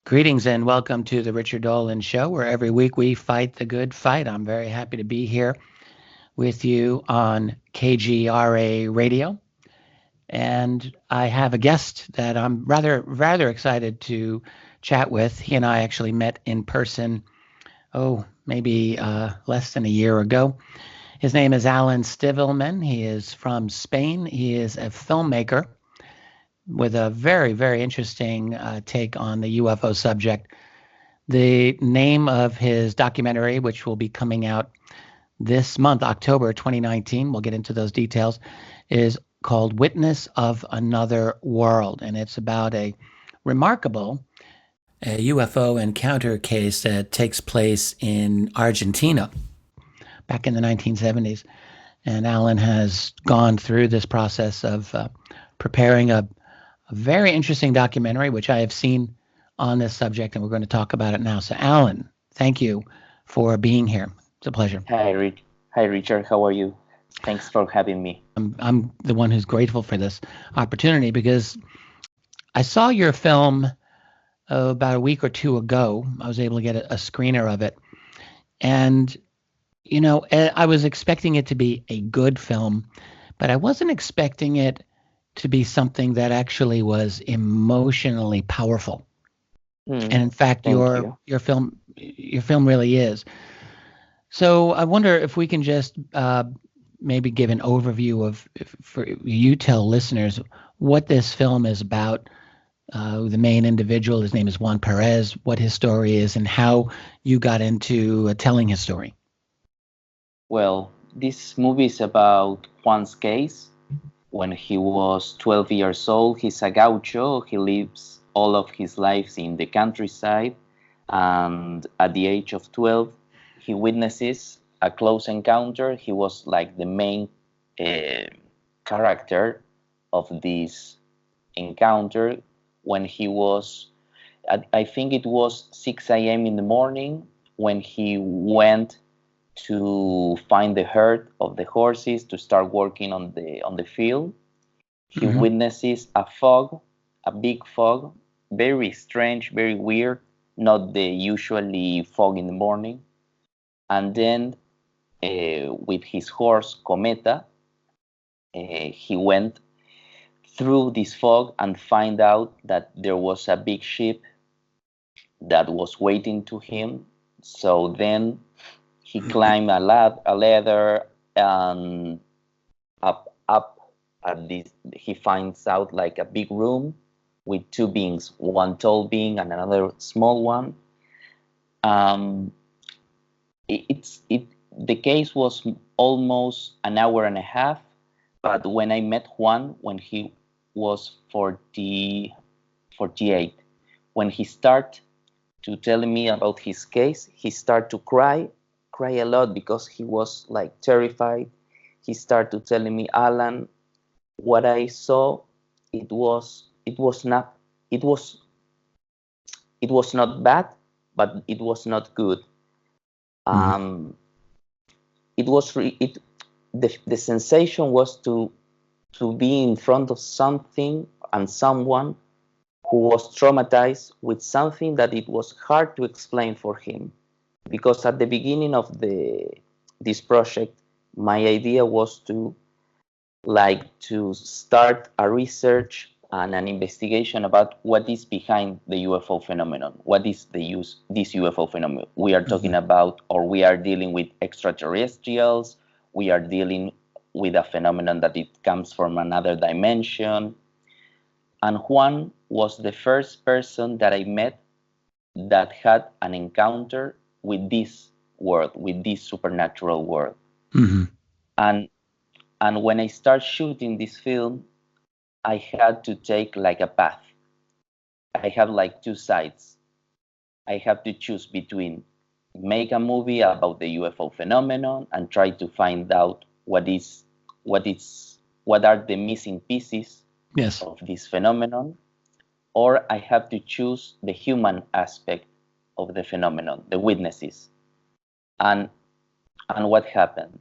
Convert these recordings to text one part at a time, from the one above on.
Greetings and welcome to the Richard Dolan Show, where every week we fight the good fight. I'm very happy to be here with you on KGRA Radio. And I have a guest that I'm rather excited to chat with. He and I actually met in person, maybe less than a year ago. His name is Alan Stivelman. He is from Spain. He is a filmmaker with a very interesting take on the UFO subject. The name of his documentary, which will be coming out this month, October 2019, we'll get into those details, is called Witness of Another World. And it's about a remarkable UFO encounter case that takes place in Argentina back in the 1970s. And Alan has gone through this process of preparing a very interesting documentary, which I have seen on this subject, and we're going to talk about it now. So, Alan, thank you for being here. It's a pleasure. Hi, Richard. How are you? Thanks for having me. I'm the one who's grateful for this opportunity because I saw your film about a week or two ago. I was able to get a screener of it. And, you know, I was expecting it to be a good film, but I wasn't expecting it to be something that actually was emotionally powerful. And in fact, your film really is. So I wonder if we can just maybe give an overview of, for you tell listeners what this film is about. The main individual, his name is Juan Perez, what his story is, and how you got into telling his story. Well, this movie is about Juan's case. When he was 12 years old, he's a gaucho. He lives all of his life in the countryside. And at the age of 12, he witnesses a close encounter. He was like the main character of this encounter when he was, I think it was 6 a.m. in the morning, when he went to find the herd of the horses to start working on the field. He witnesses a fog, a big fog, very strange, very weird, not the usually fog in the morning. And then with his horse Cometa, he went through this fog and find out that there was a big ship that was waiting to him. So then he climbed a ladder, and up at this, he finds out like a big room with two beings, one tall being and another small one. The case was almost an hour and a half, but when I met Juan, when he was 48, when he started to tell me about his case, he started to cry a lot because he was like terrified. He started telling me, Alan, what I saw, it was not bad, but it was not good. The sensation was to be in front of something and someone who was traumatized with something that it was hard to explain for him. Because at the beginning of this project, my idea was to start a research and an investigation about what is behind the UFO phenomenon. What is this UFO phenomenon? We are talking about, or we are dealing with extraterrestrials. We are dealing with a phenomenon that it comes from another dimension. And Juan was the first person that I met that had an encounter with this world, with this supernatural world. And when I start shooting this film, I had to take like a path. I have like two sides. I have to choose between make a movie about the UFO phenomenon and try to find out what are the missing pieces of this phenomenon, or I have to choose the human aspect of the phenomenon, the witnesses. And what happened?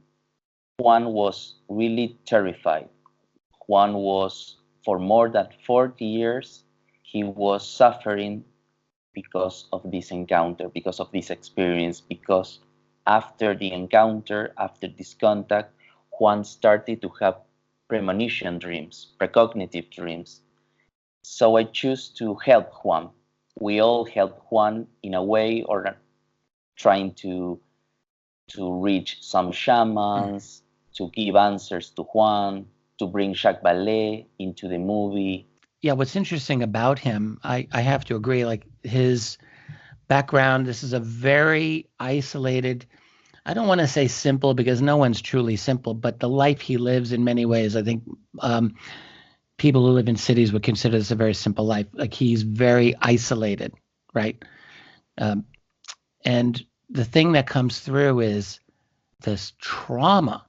Juan was really terrified. Juan was, for more than 40 years, he was suffering because of this encounter, because of this experience, because after the encounter, after this contact, Juan started to have premonition dreams, precognitive dreams. So I choose to help Juan. We all help Juan in a way, or trying to reach some shamans, to give answers to Juan, to bring Jacques Vallee into the movie. Yeah, what's interesting about him, I have to agree, like his background, this is a very isolated, I don't want to say simple because no one's truly simple, but the life he lives in many ways, I think people who live in cities would consider this a very simple life. Like he's very isolated, right? And the thing that comes through is this trauma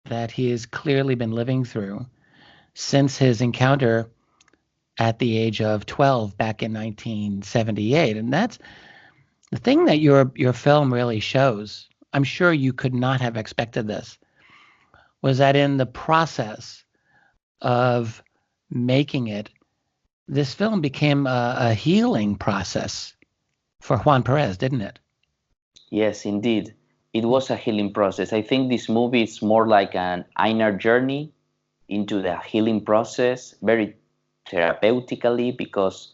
that he has clearly been living through since his encounter at the age of 12 back in 1978. And that's the thing that your film really shows. I'm sure you could not have expected this, was that in the process of making it, this film became a healing process for Juan Perez, didn't it? Yes, indeed. It was a healing process. I think this movie is more like an inner journey into the healing process, very therapeutically, because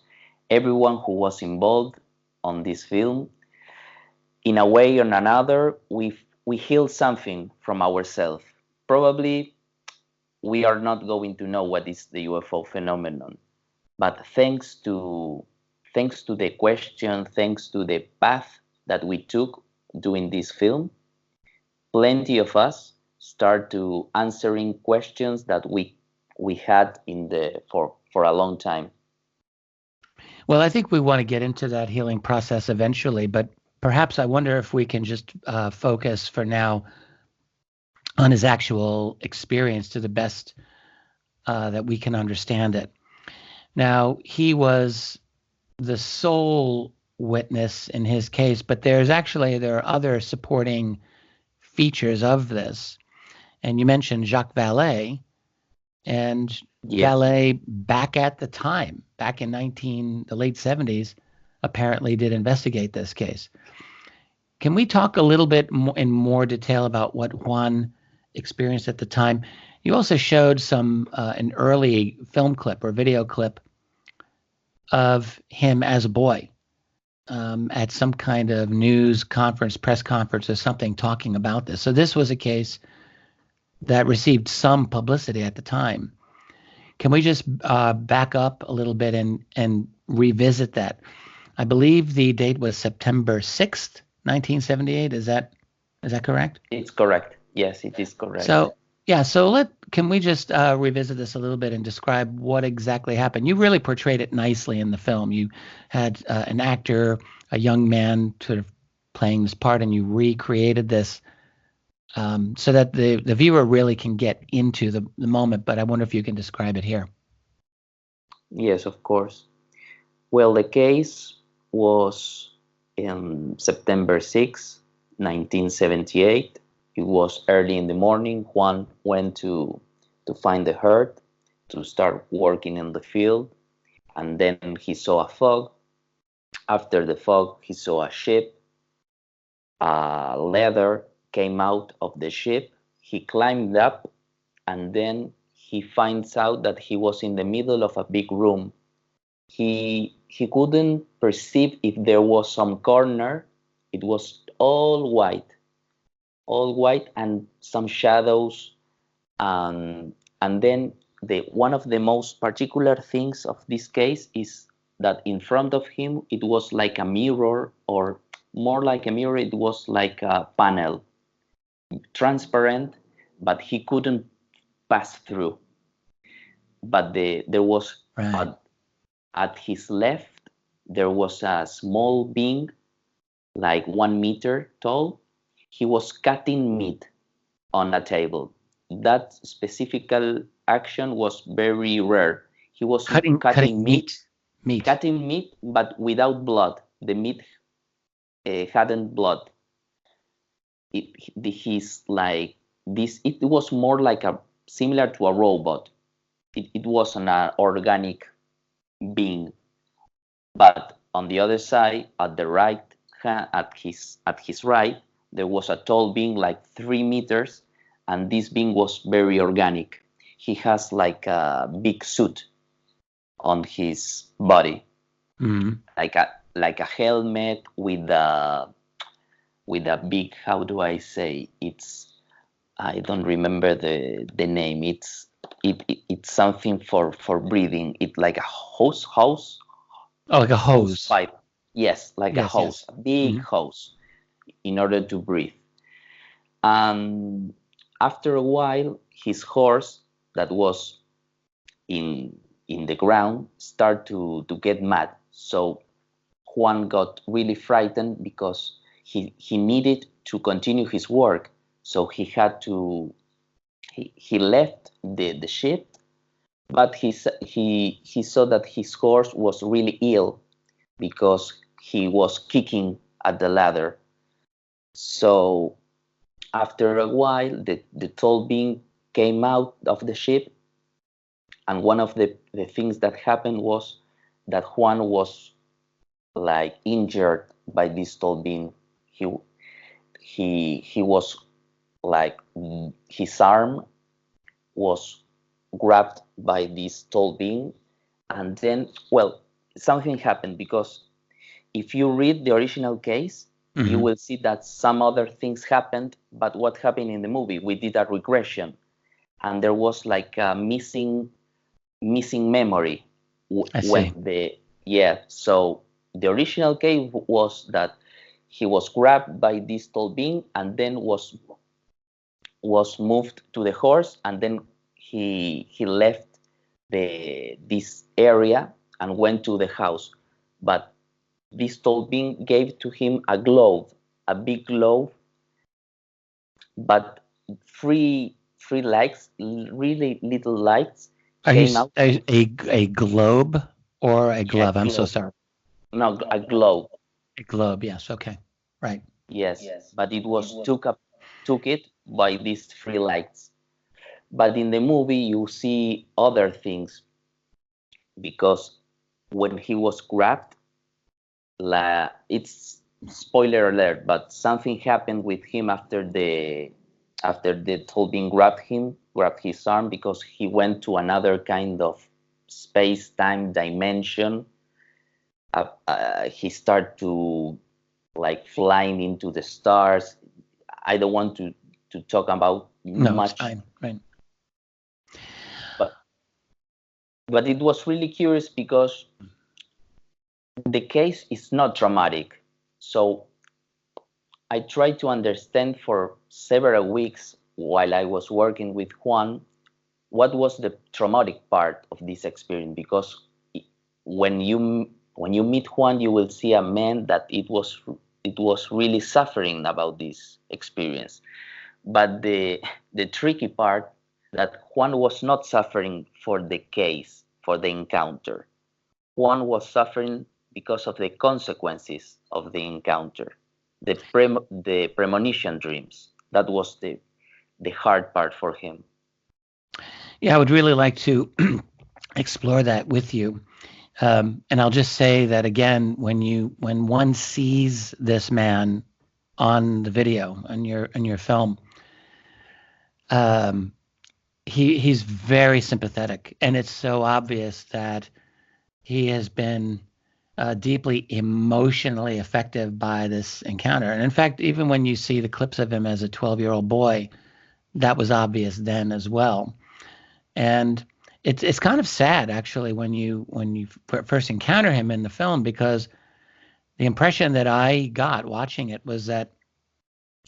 everyone who was involved on this film, in a way or another, we heal something from ourselves. Probably we are not going to know what is the UFO phenomenon, but thanks to the question, thanks to the path that we took doing this film, plenty of us start to answering questions that we had for a long time. Well, I think we want to get into that healing process eventually, but perhaps I wonder if we can just focus for now on his actual experience to the best that we can understand it. Now, he was the sole witness in his case, but there are other supporting features of this. And you mentioned Jacques Vallee, and Yes. Vallee back at the time, back in the late 70s, apparently did investigate this case. Can we talk a little bit in more detail about what Juan experienced at the time? You also showed an early film clip or video clip of him as a boy at some kind of news conference, press conference or something, talking about this. So this was a case that received some publicity at the time. Can we just back up a little bit and revisit that? I believe the date was September 6th, 1978. Is that correct? It's correct. Yes, it is correct. So can we just revisit this a little bit and describe what exactly happened? You really portrayed it nicely in the film. You had an actor, a young man, sort of playing this part, and you recreated this so that the viewer really can get into the moment. But I wonder if you can describe it here. Yes, of course. Well, the case was in September 6, 1978. It was early in the morning. Juan went to find the herd, to start working in the field, and then he saw a fog. After the fog, he saw a ship. A ladder came out of the ship. He climbed up, and then he finds out that he was in the middle of a big room. He couldn't perceive if there was some corner. It was all white and some shadows. And then one of the most particular things of this case is that in front of him, it was like a mirror, or more like a mirror, it was like a panel, transparent, but he couldn't pass through. But there was, right. At his left, there was a small being, like 1 meter tall. He was cutting meat on a table. That specific action was very rare. He was cutting meat, but without blood. The meat hadn't blood. He's like this. It was more like similar to a robot. It was an organic being, but on the other side, at the right hand, at his right, there was a tall being like 3 meters, and this being was very organic. He has like a big suit on his body, like a helmet with a big, how do I say, I don't remember the name. It's something for breathing. It's like a hose. Oh, like a hose. Pipe. Yes, like a hose, a big hose, in order to breathe. And after a while, his horse that was in the ground started to get mad. So Juan got really frightened because he needed to continue his work. So he had to he left the ship, but he saw that his horse was really ill because he was kicking at the ladder. So after a while, the tall being came out of the ship, and one of the things that happened was that Juan was like injured by this tall being. He was like, his arm was grabbed by this tall being, and then, well, something happened, because if you read the original case, you will see that some other things happened, but what happened in the movie, we did a regression, and there was like a missing memory. So the original case was that he was grabbed by this tall being and then was moved to the horse, and then he left this area and went to the house. But this tall being gave to him a glove, a big glove, but three lights, really little lights, came out. A globe or a glove? I'm so sorry. No, a globe. A globe, yes. Okay, right. Yes, but it was took it by these three lights. But in the movie, you see other things, because when he was grabbed, it's spoiler alert, but something happened with him after the tall being grabbed his arm, because he went to another kind of space-time dimension. He started to like flying into the stars. I don't want to talk about much. It's fine. Right. But it was really curious because the case is not dramatic. So I tried to understand for several weeks while I was working with Juan, what was the traumatic part of this experience, because when you meet Juan, you will see a man that it was really suffering about this experience. But the tricky part, that Juan was not suffering for the case, for the encounter. Juan was suffering because of the consequences of the encounter, the premonition dreams. That was the hard part for him. Yeah, I would really like to explore that with you. And I'll just say that again, when one sees this man on the video, on your film, he's very sympathetic, and it's so obvious that he has been deeply emotionally affected by this encounter. And in fact, even when you see the clips of him as a 12-year-old boy, that was obvious then as well. And it's kind of sad, actually, when you first encounter him in the film, because the impression that I got watching it was that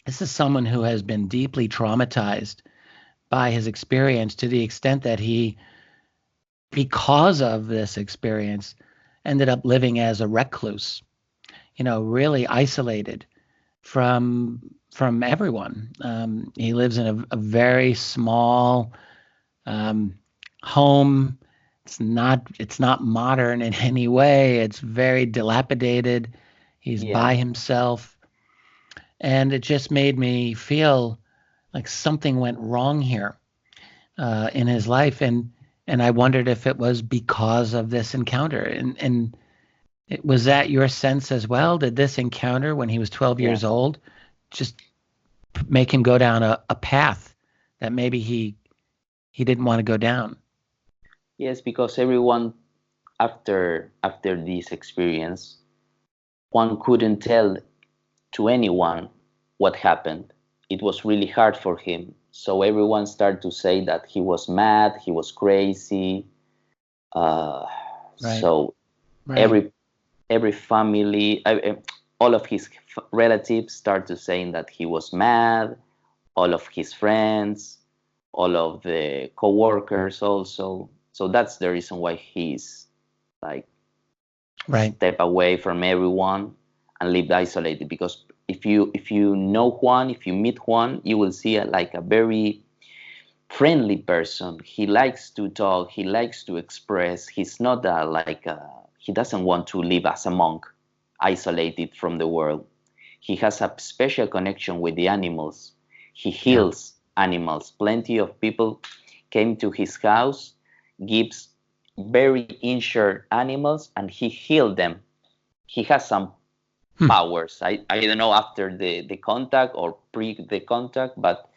this is someone who has been deeply traumatized by his experience, to the extent that he, because of this experience, ended up living as a recluse, really isolated from everyone. He lives in a very small home. It's not modern in any way. It's very dilapidated. He's by himself. And it just made me feel like something went wrong here in his life. And I wondered if it was because of this encounter. And Was that your sense as well? Did this encounter when he was 12 Yeah. years old just make him go down a path that maybe he didn't want to go down? Yes, because everyone after this experience, one couldn't tell to anyone what happened. It was really hard for him. So everyone started to say that he was mad, he was crazy. Right. So Right. every family, all of his relatives started saying that he was mad. All of his friends, all of the co-workers also. So that's the reason why he's like Right. step away from everyone and lived isolated. Because if you know Juan, if you meet Juan, you will see like a very friendly person. He likes to talk, he likes to express. He's not he doesn't want to live as a monk, isolated from the world. He has a special connection with the animals. He Yeah. heals animals. Plenty of people came to his house, gives very injured animals, and he healed them. He has some powers. I don't know after the contact or pre the contact, but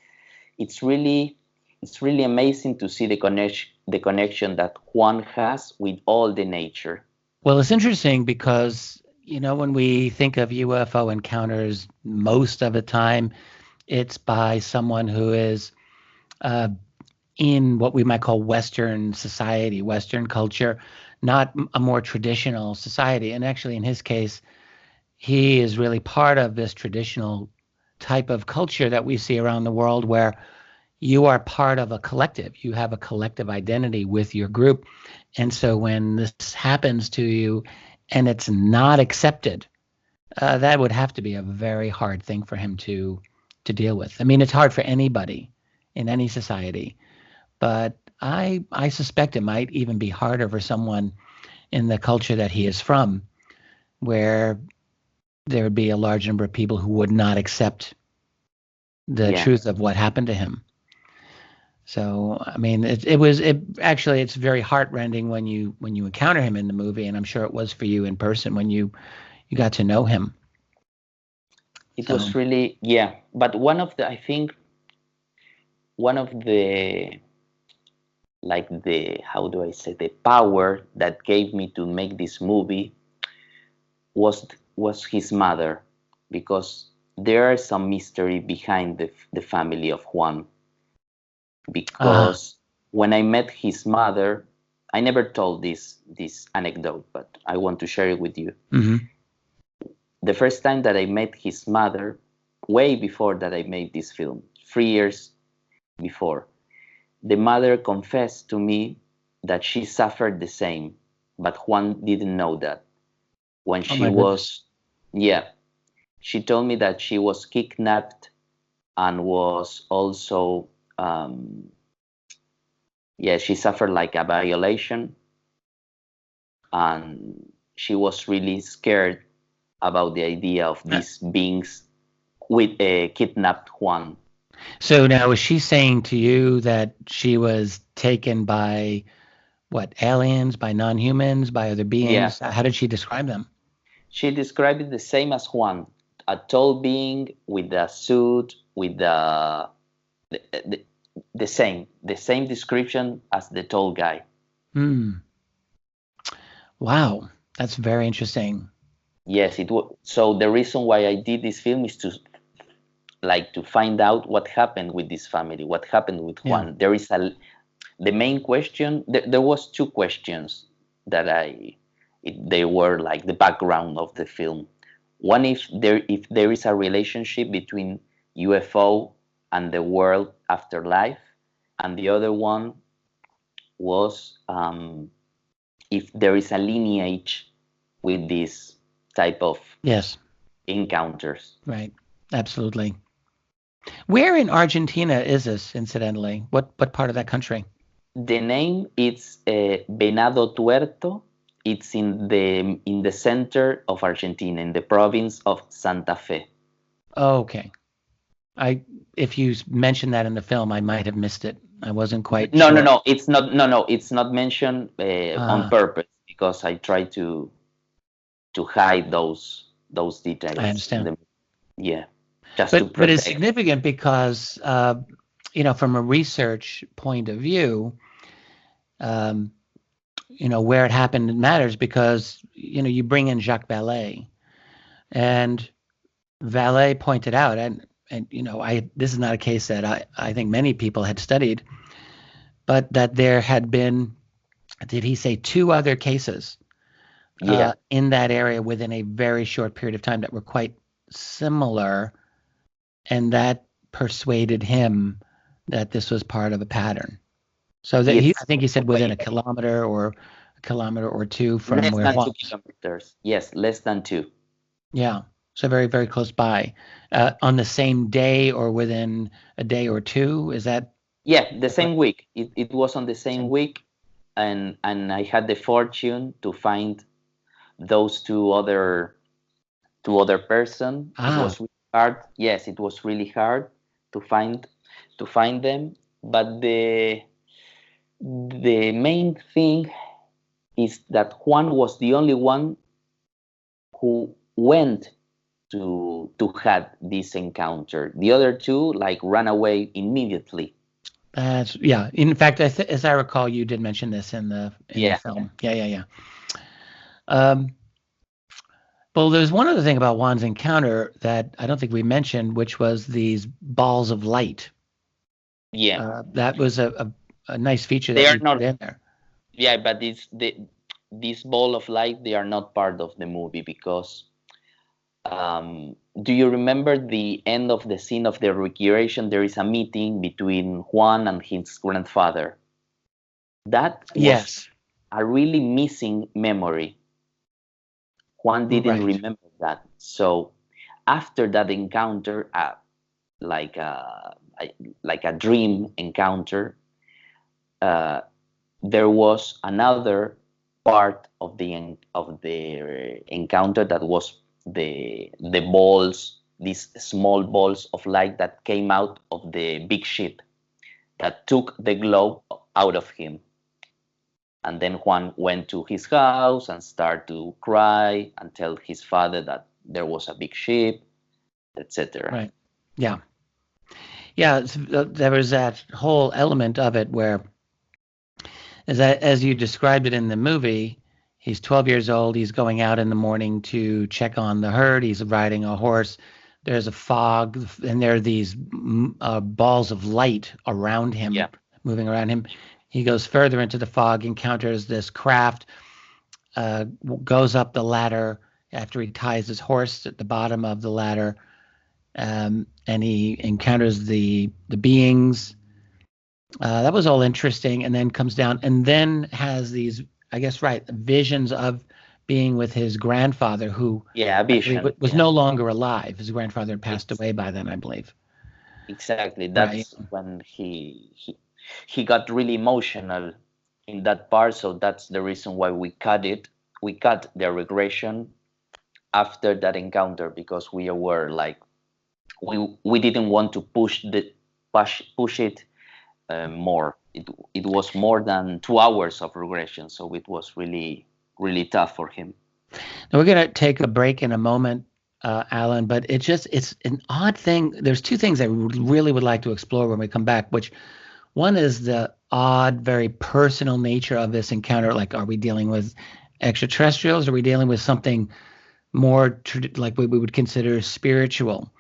it's really it's really amazing to see the connection that Juan has with all the nature. Well, it's interesting because, when we think of UFO encounters, most of the time it's by someone who is uh, in what we might call Western society, Western culture, not a more traditional society. And actually, in his case, he is really part of this traditional type of culture that we see around the world where you are part of a collective. You have a collective identity with your group. And so when this happens to you and it's not accepted, that would have to be a very hard thing for him to deal with. I mean, it's hard for anybody in any society, but I suspect it might even be harder for someone in the culture that he is from, where there would be a large number of people who would not accept the Yeah. truth of what happened to him. So, I mean, it's very heartrending when you encounter him in the movie, and I'm sure it was for you in person when you got to know him. It So, was really, yeah. But I think one of how do I say, the power that gave me to make this movie was his mother, because there is some mystery behind the family of Juan. Because when I met his mother, I never told this anecdote, but I want to share it with you. mhm. The first time that I met his mother, way before that I made this film, 3 years before, the mother confessed to me that she suffered the same, but Juan didn't know that. When Oh she my goodness. was, yeah, she told me that she was kidnapped and was also, yeah, she suffered like a violation, and she was really scared about the idea of these beings with a kidnapped Juan. So now, is she saying to you that she was taken by what, aliens, by non-humans, by other Yeah, beings? How did she describe them? she described it the same as Juan, a tall being with a suit, with the, the, the same description as the tall guy. Hmm. Wow, that's very interesting. Yes, it was. So the reason why I did this film is to find out what happened with this family, what happened with Yeah. Juan. The main question. There was two questions that they were like the background of the film. One, if there is a relationship between UFO and the world after life, and the other one was if there is a lineage with this type of Yes. encounters. Right. Absolutely. Where in Argentina is this, incidentally? What part of that country? The name is Venado Tuerto. It's in the center of Argentina, in the province of Santa Fe. Oh, okay. If you mentioned that in the film, I might have missed it. I wasn't quite No, no, sure. no. It's not. No, no. It's not mentioned on Ah, purpose, because I try to hide those details. I understand. Just to But it's protect. significant because from a research point of view, where it happened matters because you bring in Jacques Vallee, and Vallee pointed out, and this is not a case that I think many people had studied, but that there had been, did he say, 2 other cases in that area within a very short period of time that were quite similar, and that persuaded him that this was part of a pattern. So that I think he said within a kilometer or 2 from less where than 2 kilometers. Yes, less than 2. Yeah, so very, very close by. On the same day or within a day or 2, is that? Yeah, the same week. It was on the same week, and I had the fortune to find those two other person. It was really hard. Yes, it was really hard to find them. But the main thing is that Juan was the only one who went to have this encounter. The other 2 ran away immediately. In fact, as I recall, you did mention this in the film. Yeah. Well, there's one other thing about Juan's encounter that I don't think we mentioned, which was these balls of light. Yeah, that was a nice feature that you put in there. Yeah, but this ball of light, they are not part of the movie because do you remember the end of the scene of the recreation? There is a meeting between Juan and his grandfather. That was a really missing memory. Juan didn't remember that. So after that encounter, like a dream encounter, there was another part of the encounter that was the balls, these small balls of light that came out of the big ship that took the globe out of him. And then Juan went to his house and started to cry and tell his father that there was a big ship, etc. Right. Yeah. There was that whole element of it where, as you described it in the movie, he's 12 years old. He's going out in the morning to check on the herd. He's riding a horse. There's a fog, and there are these balls of light around him, moving around him. He goes further into the fog, encounters this craft, goes up the ladder after he ties his horse at the bottom of the ladder, and he encounters the beings. That was all interesting, and then comes down and then has these, I guess, visions of being with his grandfather, who was no longer alive. His grandfather had passed away by then, I believe. Exactly. That's when he got really emotional in that part. So that's the reason why we cut it. We cut the regression after that encounter because we were we didn't want to push it more. It was more than 2 hours of regression, so it was really, really tough for him. Now we're going to take a break in a moment, Alan, but it's an odd thing. There's 2 things I really would like to explore when we come back, which one is the odd, very personal nature of this encounter. Like, are we dealing with extraterrestrials? Or are we dealing with something more like what we would consider spiritual?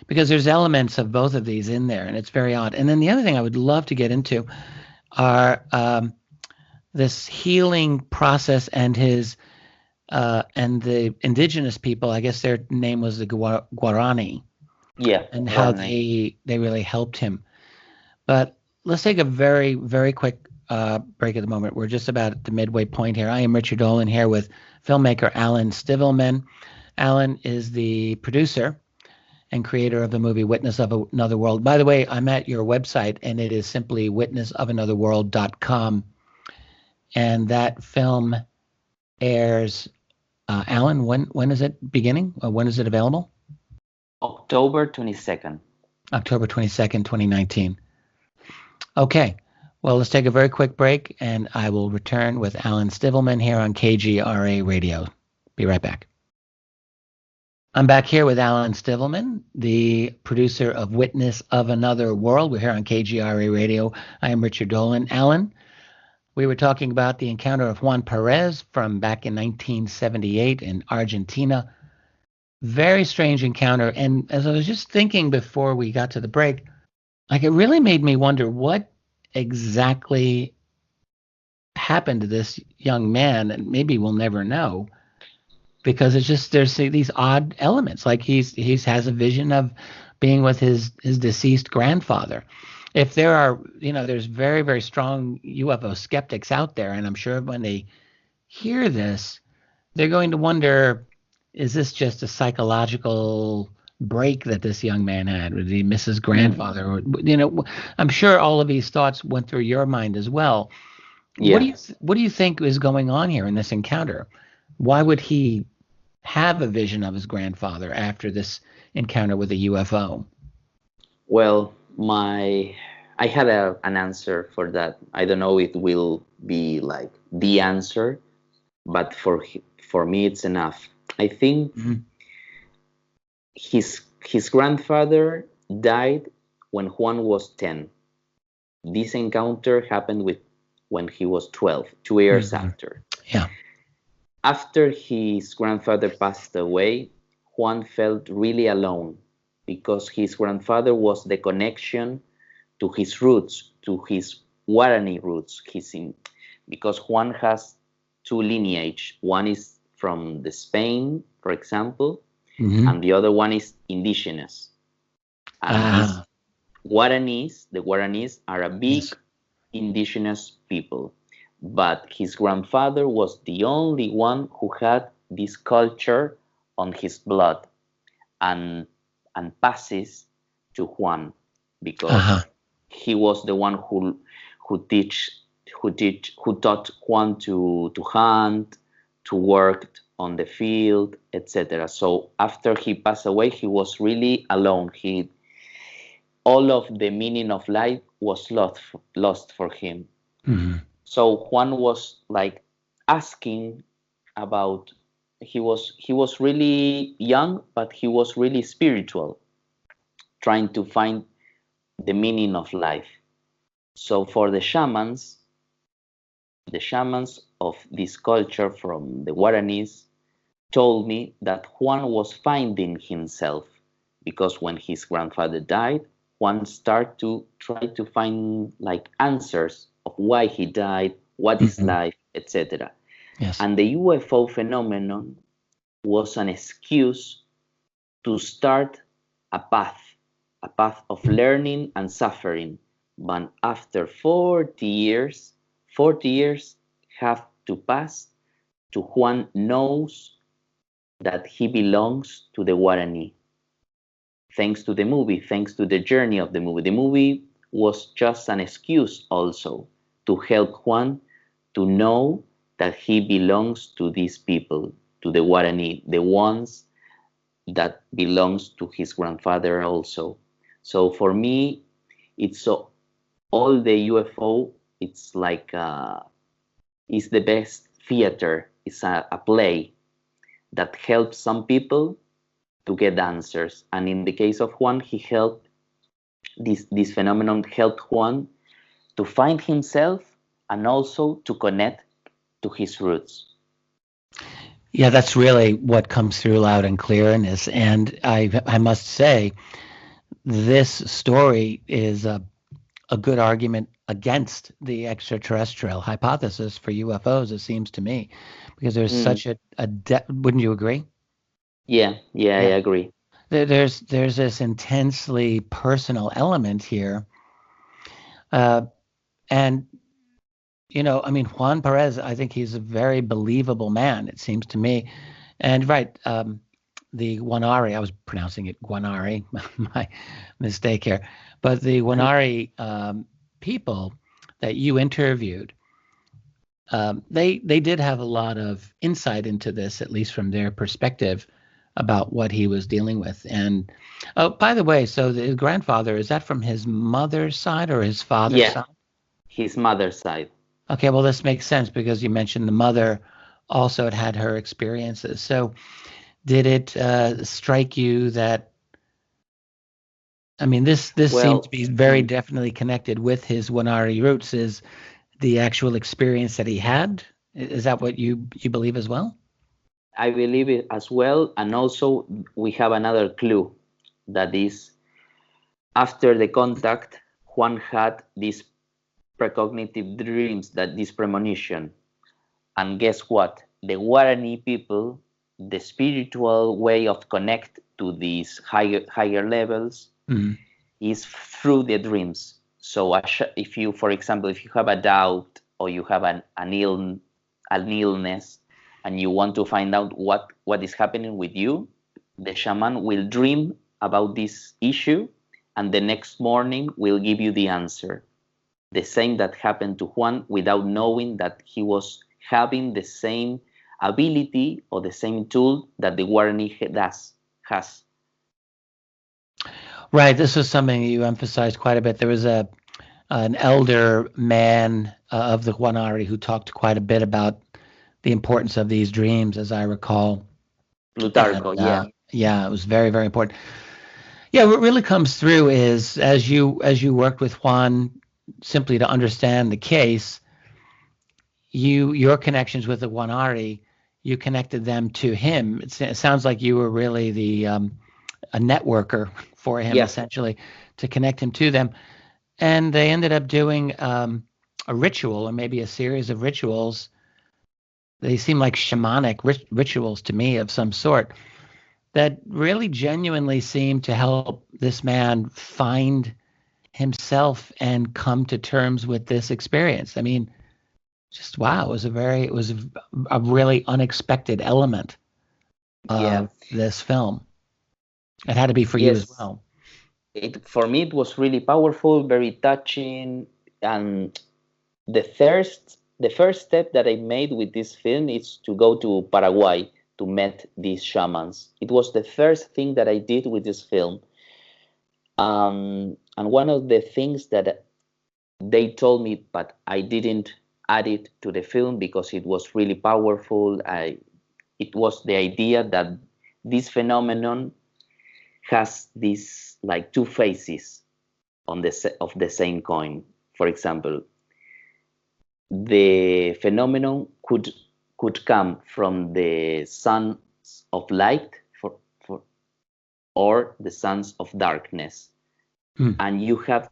Because there's elements of both of these in there, and it's very odd. And then the other thing I would love to get into are this healing process and his and the indigenous people. I guess their name was the Guarani. Yeah, and how they really helped him. But let's take a very, very quick break at the moment. We're just about at the midway point here. I am Richard Dolan here with filmmaker Alan Stivelman. Alan is the producer and creator of the movie Witness of Another World. By the way, I'm at your website, and it is simply witnessofanotherworld.com. And that film airs, Alan, when is it beginning? Or when is it available? October 22nd. October 22nd, 2019. Okay. Well, let's take a very quick break, and I will return with Alan Stivelman here on KGRA Radio. Be right back. I'm back here with Alan Stivelman, the producer of Witness of Another World. We're here on KGRA Radio. I am Richard Dolan. Alan, we were talking about the encounter of Juan Perez from back in 1978 in Argentina. Very strange encounter. And as I was just thinking before we got to the break, it really made me wonder what exactly happened to this young man, and maybe we'll never know, because it's just there's these odd elements. Like he has a vision of being with his deceased grandfather. If there are, there's very, very strong UFO skeptics out there, and I'm sure when they hear this, they're going to wonder, is this just a psychological break that this young man had? Did he miss his grandfather? Or, I'm sure all of these thoughts went through your mind as well. Yeah. What do you think is going on here in this encounter? Why would he have a vision of his grandfather after this encounter with a UFO? Well, I had an answer for that. I don't know if it will be like the answer, but for me it's enough. I think his grandfather died when Juan was 10. This encounter happened when he was 12, 2 years after. Yeah. After his grandfather passed away, Juan felt really alone because his grandfather was the connection to his roots, to his Guarani roots. Because Juan has two lineage. One is from the Spain, for example, and the other one is indigenous. And these the Guaranis are a big indigenous people. But his grandfather was the only one who had this culture on his blood and passes to Juan, because he was the one who taught Juan to hunt, to work on the field, etc. So after he passed away, he was really alone. All of the meaning of life was lost for him. So Juan was like asking about, he was really young, but he was really spiritual, trying to find the meaning of life. So for the shamans of this culture from the Guaranis told me that Juan was finding himself, because when his grandfather died, Juan started to try to find like answers of why he died, what is life, etc. Yes. And the UFO phenomenon was an excuse to start a path of learning and suffering. But after 40 years have to pass to Juan knows that he belongs to the Guarani. Thanks to the movie, thanks to the journey of the movie. The movie was just an excuse also to help Juan to know that he belongs to these people, to the Guarani, the ones that belongs to his grandfather also. So for me, it's all the UFO, it's like it's the best theater. It's a play that helps some people to get answers. And in the case of Juan, he helped this phenomenon helped Juan to find himself and also to connect to his roots. Yeah, that's really what comes through loud and clear in this. And I must say, this story is a good argument against the extraterrestrial hypothesis for UFOs, it seems to me, because there's such a wouldn't you agree? Yeah, I agree. There's this intensely personal element here. And Juan Perez, I think he's a very believable man, it seems to me. And the Guanari, I was pronouncing it Guanari, my mistake here. But the Guanari people that you interviewed, they did have a lot of insight into this, at least from their perspective, about what he was dealing with. And by the way, so the grandfather, is that from his mother's side or his father's side? His mother's side. Okay, well, this makes sense because you mentioned the mother also had her experiences. So Did it strike you that, I mean, this seems to be very definitely connected with his Wanari roots, is the actual experience that he had? Is that what you believe as well? I believe it as well. And also, we have another clue that is after the contact, Juan had these precognitive dreams, that this premonition. And guess what? The Guarani people, the spiritual way of connect to these higher levels is through the dreams. So if you, for example, if you have a doubt or you have an illness and you want to find out what is happening with you, the shaman will dream about this issue and the next morning will give you the answer. The same that happened to Juan without knowing that he was having the same ability or the same tool that the Guarani has. Right. This was something you emphasized quite a bit. There was an elder man of the Guanari who talked quite a bit about the importance of these dreams, as I recall. Plutarco, yeah. Yeah, it was very, very important. Yeah, what really comes through is as you worked with Juan simply to understand the case, your connections with the Guanari, you connected them to him. It sounds like you were really a networker for him, essentially, to connect him to them. And they ended up doing a ritual, or maybe a series of rituals. They seem like shamanic rituals to me of some sort that really genuinely seemed to help this man find himself and come to terms with this experience. I mean, just wow, it was a really unexpected element of this film. It had to be for you as well. For me, it was really powerful, very touching, and the first step that I made with this film is to go to Paraguay to meet these shamans. It was the first thing that I did with this film. And one of the things that they told me, but I didn't add it to the film because it was really powerful. It was the idea that this phenomenon has these like two faces of the same coin. For example, the phenomenon could come from the sons of light or the sons of darkness, and you have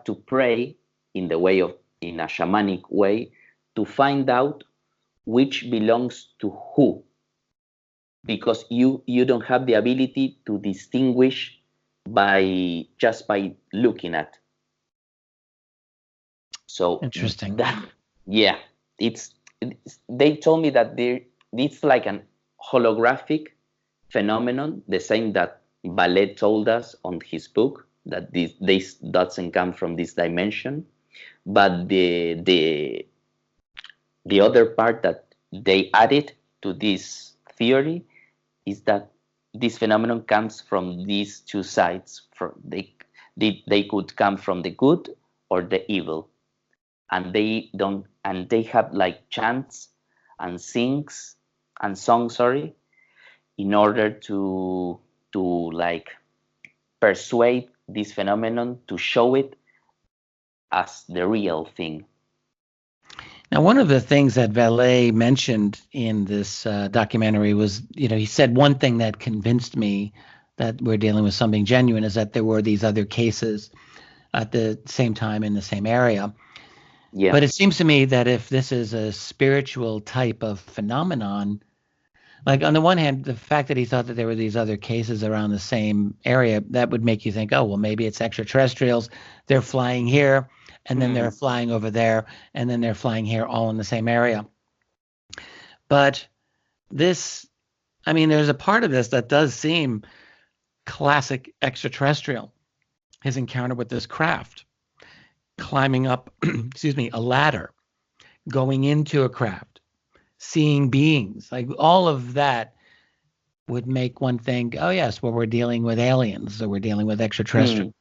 to pray in a shamanic way to find out which belongs to who, because you don't have the ability to distinguish by looking at. So interesting. They told me that it's like an holographic phenomenon, the same that Vallee told us on his book, that this doesn't come from this dimension. But the other part that they added to this theory is that this phenomenon comes from these two sides. They could come from the good or the evil, and they have like chants and songs, in order to like persuade this phenomenon to show it as the real thing. Now, one of the things that Vallee mentioned in this documentary was, he said one thing that convinced me that we're dealing with something genuine is that there were these other cases at the same time in the same area. Yeah. But it seems to me that if this is a spiritual type of phenomenon, like on the one hand, the fact that he thought that there were these other cases around the same area, that would make you think, oh, well, maybe it's extraterrestrials. They're flying here, and then they're flying over there, and then they're flying here, all in the same area. But this, I mean, there's a part of this that does seem classic extraterrestrial. His encounter with this craft, climbing up, a ladder, going into a craft, seeing beings, like all of that would make one think, oh yes, well, we're dealing with aliens, or we're dealing with extraterrestrials.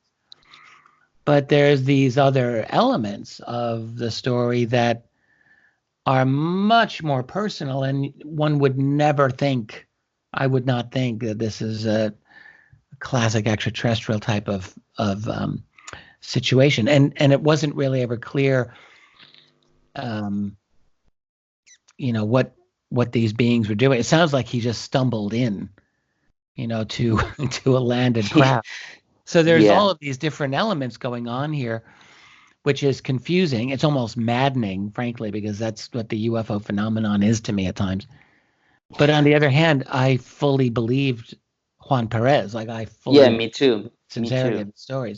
But there's these other elements of the story that are much more personal, and one would never think I would not think that this is a classic extraterrestrial type of situation, and it wasn't really ever clear, um, what these beings were doing. It sounds like he just stumbled in, to to a landed craft. So there's Yeah. all of these different elements going on here, which is confusing. It's almost maddening, frankly, because that's what the UFO phenomenon is to me at times. But on the other hand, I fully believed Juan Perez. Like I Yeah, fully me too. Me sincerity of too. the story.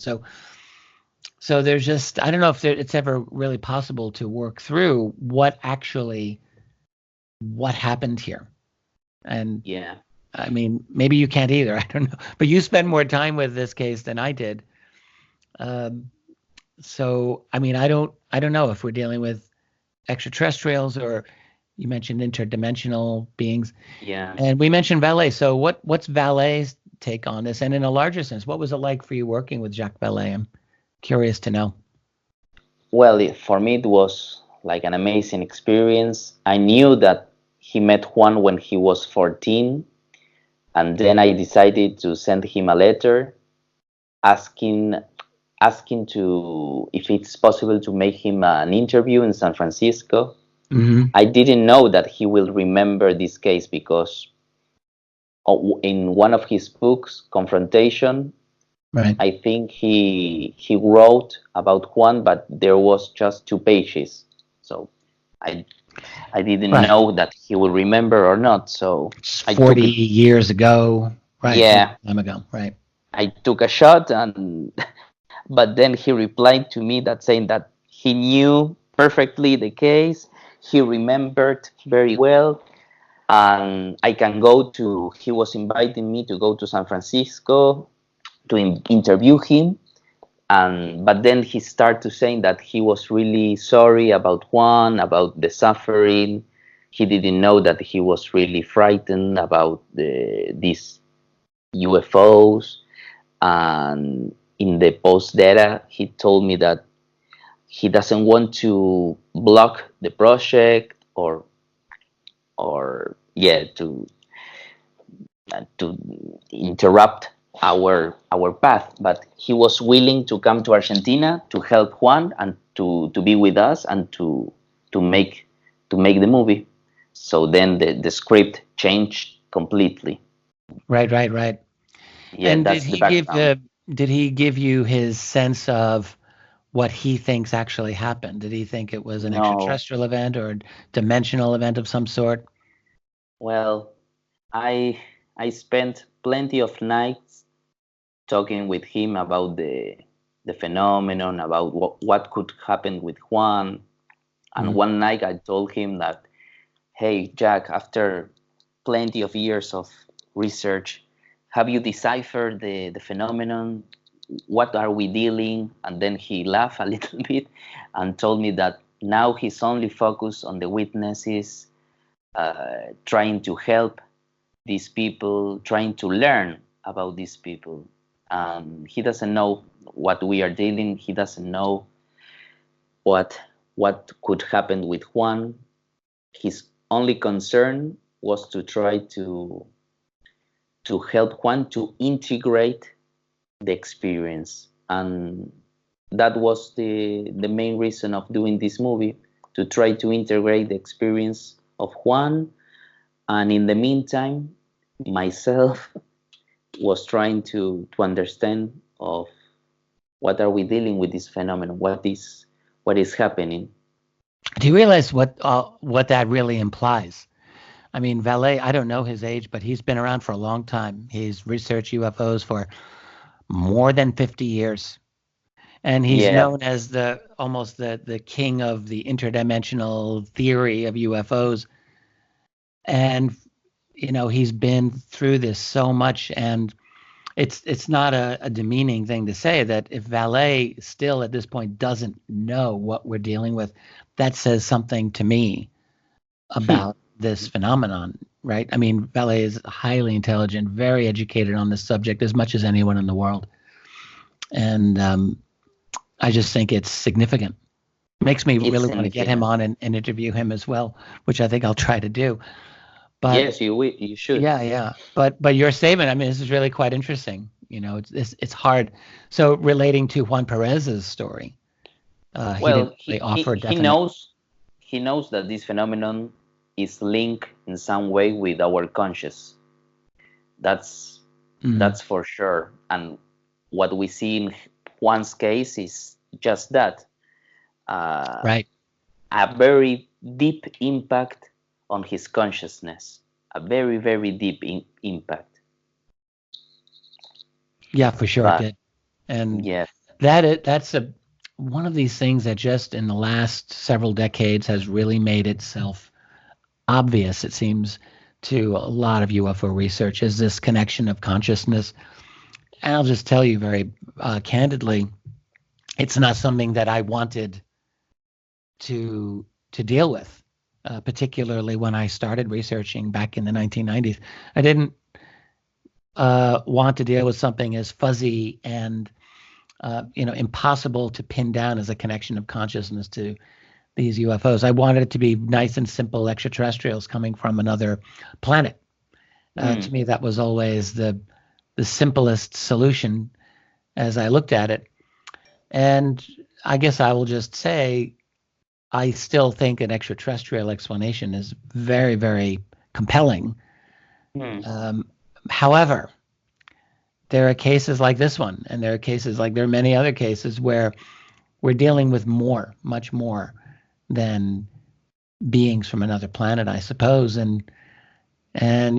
So there's just I don't know if it's ever really possible to work through what happened here. And Yeah. I mean, maybe you can't either. I don't know. But you spend more time with this case than I did. Um, so I mean, I don't know if we're dealing with extraterrestrials or you mentioned interdimensional beings. Yeah. And we mentioned Vallee. So what's Vallee's take on this? And in a larger sense, what was it like for you working with Jacques Vallee? I'm curious to know. Well, for me, it was like an amazing experience. I knew that he met Juan when he was 14, and then I decided to send him a letter asking asking to if it's possible to make him an interview in San Francisco. Hmm. I didn't know that he will remember this case because in one of his books, Confrontation, Right. I think he wrote about Juan, but there was just 2 pages. So I I didn't Right. know that he will remember or not. So It's I 40 took it. years ago. Right. A long Yeah, time ago. Right. I took a shot, and but then he replied to me that saying that he knew perfectly the case. He remembered very well, and I can go to. He was inviting me to go to San Francisco to interview him, and but then he started saying that he was really sorry about Juan, about the suffering. He didn't know that he was really frightened about these UFOs. And in the post data, he told me that he doesn't want to block the project or yeah, to interrupt our path, but he was willing to come to Argentina to help Juan and to be with us and to make to make the movie. So then the script changed completely. Right. Right. Right. Yeah, And that's the background. did he give you his sense of what he thinks actually happened? Did he think it was an No, extraterrestrial event or a dimensional event of some sort? well, I I spent plenty of nights talking with him about the phenomenon, about what could happen with Juan. And Mm. one night I told him that, hey, Jack, after plenty of years of research, have you deciphered the phenomenon? What are we dealing? And then he laughed a little bit and told me that now he's only focused on the witnesses, trying to help these people, trying to learn about these people. He doesn't know what we are dealing. He doesn't know what what could happen with Juan. His only concern was to try to help Juan to integrate the experience, and that was the main reason of doing this movie, to try to integrate the experience of Juan. And in the meantime, myself was trying to understand of what are we dealing with this phenomenon, what is happening. Do you realize what that really implies? I mean, Vallee, I don't know his age, but he's been around for a long time. He's researched UFOs for more than 50 years. And he's Yeah. known as the almost the king of the interdimensional theory of UFOs. And he's been through this so much, and it's not a demeaning thing to say that if Vallee still at this point doesn't know what we're dealing with, that says something to me about this phenomenon, right? I mean, Vallee is highly intelligent, very educated on this subject as much as anyone in the world, and I just think it's significant. Makes me It's really want to get him significant. on and interview him as well, which I think I'll try to do. But Yes, you should. yeah. But your statement, I mean, this is really quite interesting. You know, it's hard. So relating to Juan Perez's story, he didn't Well, really offer he definite. knows that this phenomenon is linked in some way with our conscious. That's Mm, that's for sure. And what we see in Juan's case is just that, uh, right. a very deep impact on his consciousness, a very very deep impact. Yeah, for sure it But did. And yes, that's a one of these things that just in the last several decades has really made itself obvious, it seems, to a lot of UFO research is this connection of consciousness. And I'll just tell you very candidly, it's not something that I wanted to deal with, particularly when I started researching back in the 1990s. I didn't want to deal with something as fuzzy and impossible to pin down as a connection of consciousness to these UFOs. I wanted it to be nice and simple extraterrestrials coming from another planet. To me, that was always the simplest solution as I looked at it. And I guess I will just say I still think an extraterrestrial explanation is very, very compelling. Um, However, there are cases like this one, and there are many other cases where we're dealing with more, much more than beings from another planet, I suppose. And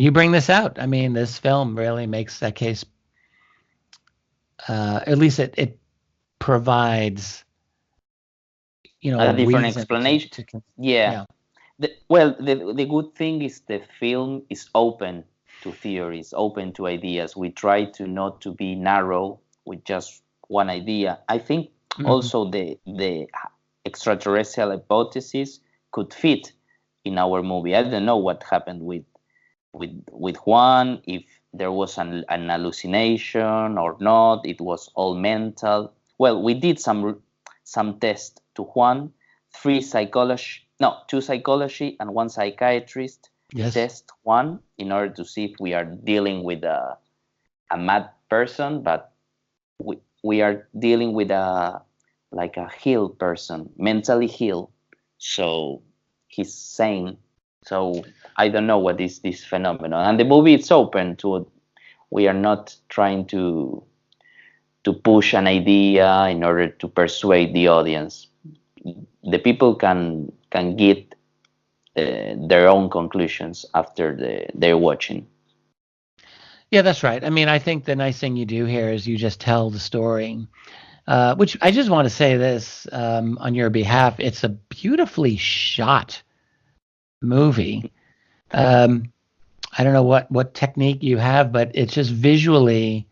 you bring this out. I mean, this film really makes that case. At least it provides, a a different reason explanation. Yeah. yeah. The good thing is the film is open to theories, open to ideas. We try to not to be narrow with just one idea. I think Mhm. also the extraterrestrial hypothesis could fit in our movie. I don't know what happened with Juan, if there was an hallucination or not. It was all mental. Well, we did some tests to Juan, two psychology and one psychiatrist Yes. test Juan in order to see if we are dealing with a mad person, but we are dealing with a like a healed person, mentally healed. So he's sane. So I don't know what is this phenomenon. And the movie is open to. We are not trying to push an idea in order to persuade the audience. The people can get their own conclusions after they're watching. Yeah, that's right. I mean, I think the nice thing you do here is you just tell the story, which I just want to say this on your behalf. It's a beautifully shot movie. Um, I don't know what technique you have, but it's just visually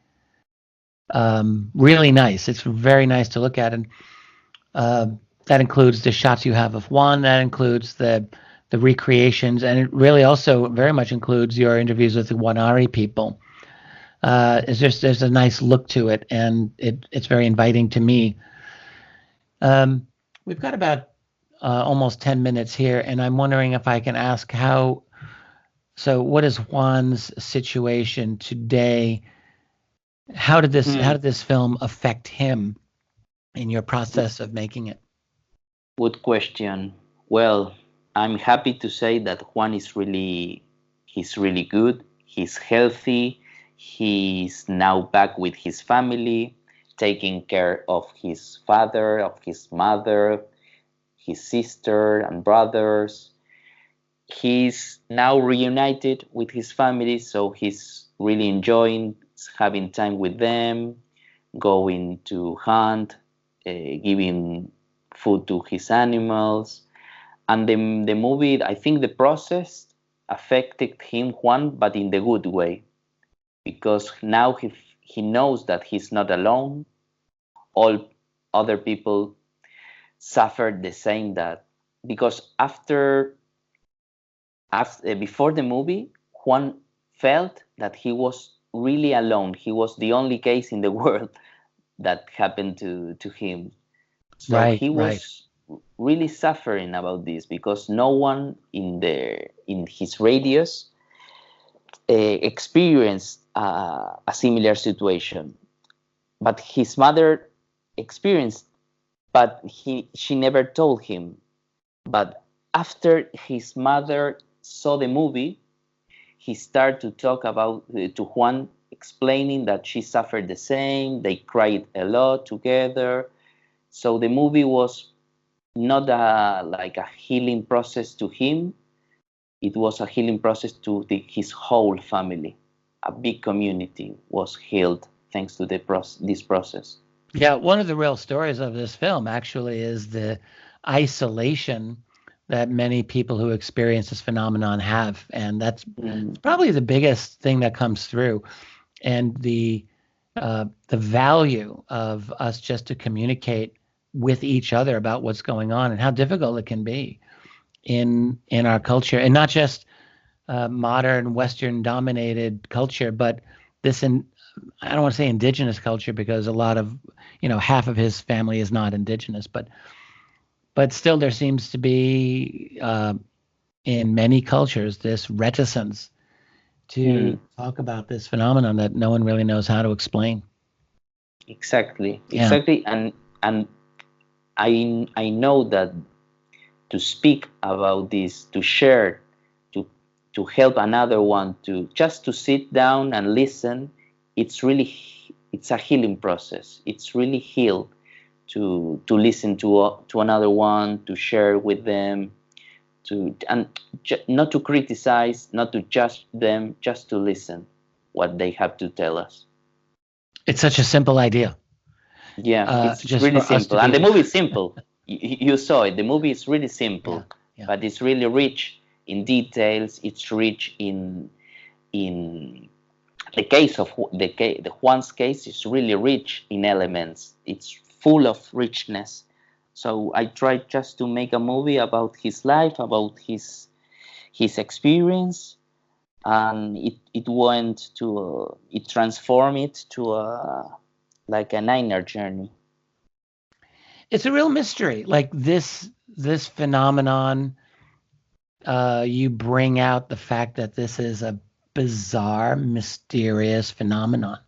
really nice. It's very nice to look at, and uh, that includes the shots you have of Juan. That includes the recreations, and it really also very much includes your interviews with the Wanari people. There's a nice look to it, and it's very inviting to me. We've got about almost 10 minutes here, and I'm wondering if I can ask how. So, what is Juan's situation today? How Hmm. did this film affect him in your process of making it? Good question. Well, I'm happy to say that Juan he's really good. He's healthy. He's now back with his family, taking care of his father, of his mother, his sister and brothers. He's now reunited with his family, so he's really enjoying having time with them, going to hunt, giving food to his animals. And the movie, I think the process affected him, Juan, but in the good way, because now he knows that he's not alone. All other people suffered the same, that because after before the movie, Juan felt that he was really alone. He was the only case in the world that happened to him. So Right, he right. was really suffering about this because no one in his radius experienced a similar situation, but his mother experienced, but she never told him. But after his mother saw the movie, he started to talk about to Juan, explaining that she suffered the same. They cried a lot together. So the movie was not like a healing process to him. It was a healing process to his whole family. A big community was healed thanks to this process. Yeah, one of the real stories of this film actually is the isolation that many people who experience this phenomenon have, and that's probably the biggest thing that comes through, and the value of us just to communicate with each other about what's going on and how difficult it can be in our culture, and not just modern Western dominated culture, but this I don't want to say indigenous culture, because a lot of, half of his family is not indigenous, but still there seems to be in many cultures this reticence to talk about this phenomenon that no one really knows how to explain. Exactly. And I know that to speak about this, to share, to help another one, to just to sit down and listen, it's a healing process. It's really healed to listen to another one, to share with them, not to criticize, not to judge them, just to listen what they have to tell us. It's such a simple idea. Yeah, it's just really simple. And the movie is simple. You saw it. The movie is really simple, but it's really rich in details. It's rich in the case of the Juan's case is really rich in elements. It's full of richness. So I tried just to make a movie about his life, about his experience, and it transformed it to like an inner journey. It's a real mystery. Like this phenomenon, you bring out the fact that this is a bizarre, mysterious phenomenon.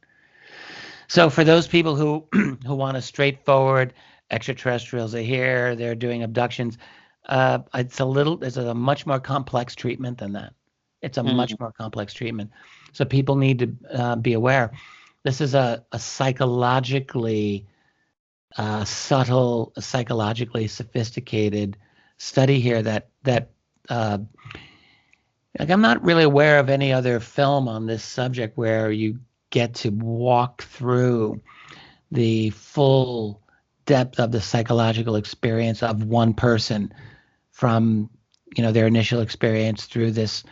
So for those people who want a straightforward, extraterrestrials are here, they're doing abductions, there's a much more complex treatment than that. It's a much more complex treatment. So people need to be aware. This is a psychologically subtle, psychologically sophisticated study here that like I'm not really aware of any other film on this subject where you get to walk through the full depth of the psychological experience of one person from their initial experience through this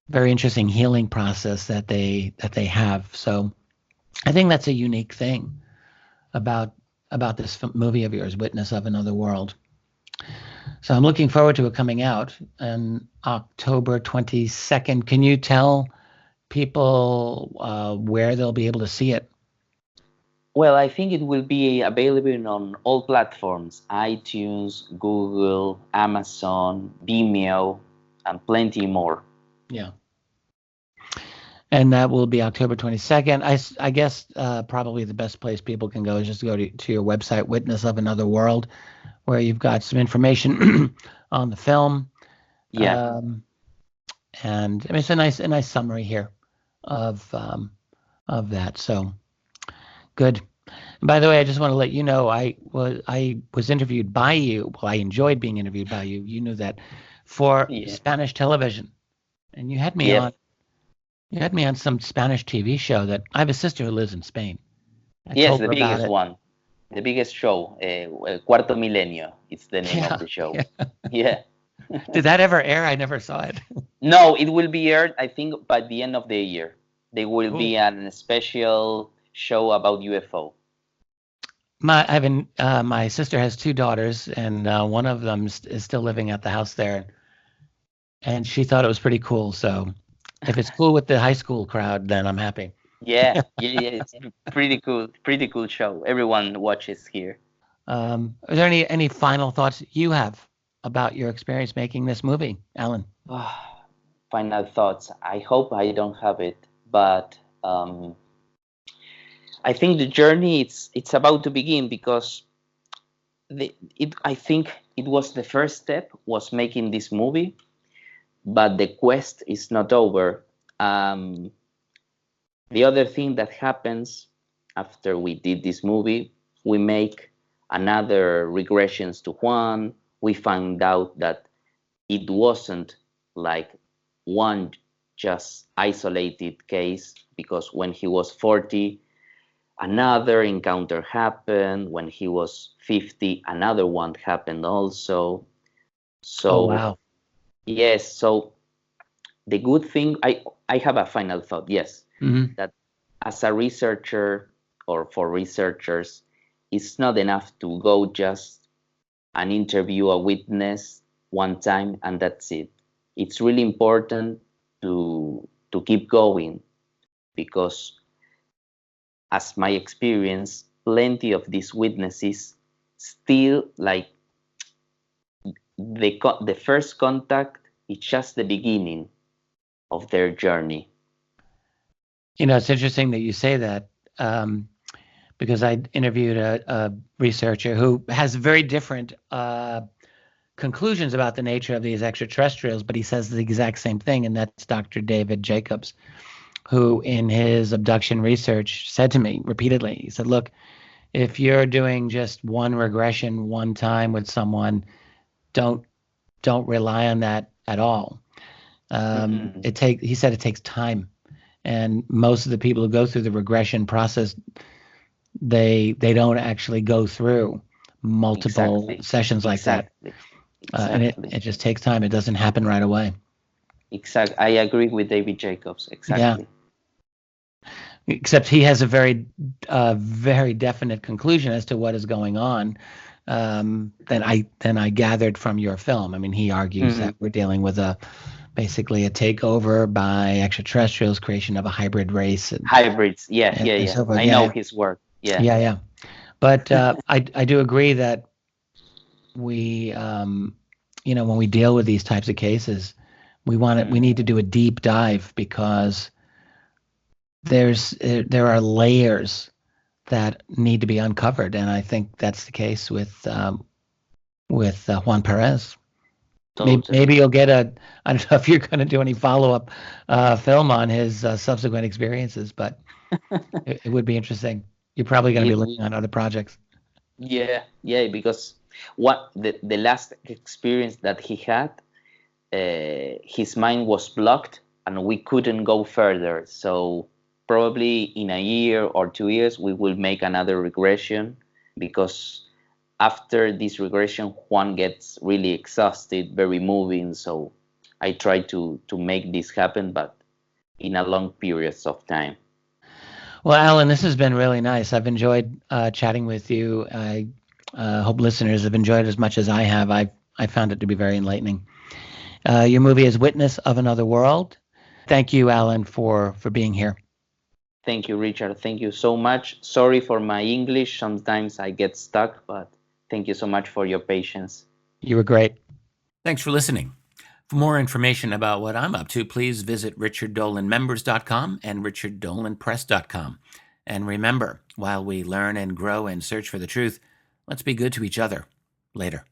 very interesting healing process that they have. So I think that's a unique thing about this movie of yours, Witness of Another World. So I'm looking forward to it coming out on October 22nd. Can you tell people where they'll be able to see it? Well, I think it will be available on all platforms: iTunes, Google, Amazon, Vimeo, and plenty more. Yeah. And that will be October 22nd. I guess probably the best place people can go is just to go to your website, Witness of Another World, where you've got some information on the film. Yeah. And I mean, it's a nice summary here of that. So good. And by the way, I just want to let you know I was interviewed by you. Well, I enjoyed being interviewed by you. You knew that for Spanish television, and you had me on. You had me on some Spanish TV show that I have a sister who lives in Spain. Yes, the biggest one, the biggest show, Cuarto Milenio. It's the name of the show. Yeah. Did that ever air? I never saw it. No, it will be aired, I think, by the end of the year. There will be a special show about UFO. My sister has two daughters, and one of them is still living at the house there, and she thought it was pretty cool. So if it's cool with the high school crowd, then I'm happy. Yeah, it's pretty cool show. Everyone watches here. Are there any final thoughts you have about your experience making this movie, Alan? final thoughts. I hope I don't have it, but I think the journey it's about to begin, because I think it was the first step was making this movie, but the quest is not over. The other thing that happens after we did this movie, we make another regressions to Juan. We found out that it wasn't like one just isolated case, because when he was 40, another encounter happened. When he was 50, another one happened also. So, Oh, wow. yes, so the good thing, I have a final thought, yes, that as a researcher, or for researchers, it's not enough to go just and interview a witness one time and that's it. It's really important to keep going, because as my experience, plenty of these witnesses still, like, the first contact is just the beginning of their journey. You know, it's interesting that you say that, because I interviewed a researcher who has very different conclusions about the nature of these extraterrestrials, but he says the exact same thing, and that's Dr. David Jacobs, who in his abduction research said to me repeatedly, he said, look, if you're doing just one regression one time with someone, don't rely on that at all. He said it takes time, and most of the people who go through the regression process, they don't actually go through multiple sessions like that. And it just takes time. It doesn't happen right away. Exactly. I agree with David Jacobs. Exactly. Yeah. Except he has a very definite conclusion as to what is going on, than I gathered from your film. I mean, he argues that we're dealing with basically a takeover by extraterrestrials, creation of a hybrid race. Hybrids. Yeah. So I know his work. Yeah. But I do agree that we, when we deal with these types of cases, we need to do a deep dive, because there are layers that need to be uncovered, and I think that's the case with Juan Perez. Totally. Maybe you'll get I don't know if you're going to do any follow-up film on his subsequent experiences, but it would be interesting. You're probably going to be looking at other projects. Yeah, because the last experience that he had, his mind was blocked and we couldn't go further. So probably in a year or 2 years, we will make another regression, because after this regression, Juan gets really exhausted, very moving. So I try to make this happen, but in a long periods of time. Well, Alan, this has been really nice. I've enjoyed chatting with you. I hope listeners have enjoyed it as much as I have. I found it to be very enlightening. Your movie is Witness of Another World. Thank you, Alan, for being here. Thank you, Richard. Thank you so much. Sorry for my English. Sometimes I get stuck, but thank you so much for your patience. You were great. Thanks for listening. For more information about what I'm up to, please visit richarddolanmembers.com and richarddolanpress.com. And remember, while we learn and grow and search for the truth, let's be good to each other. Later.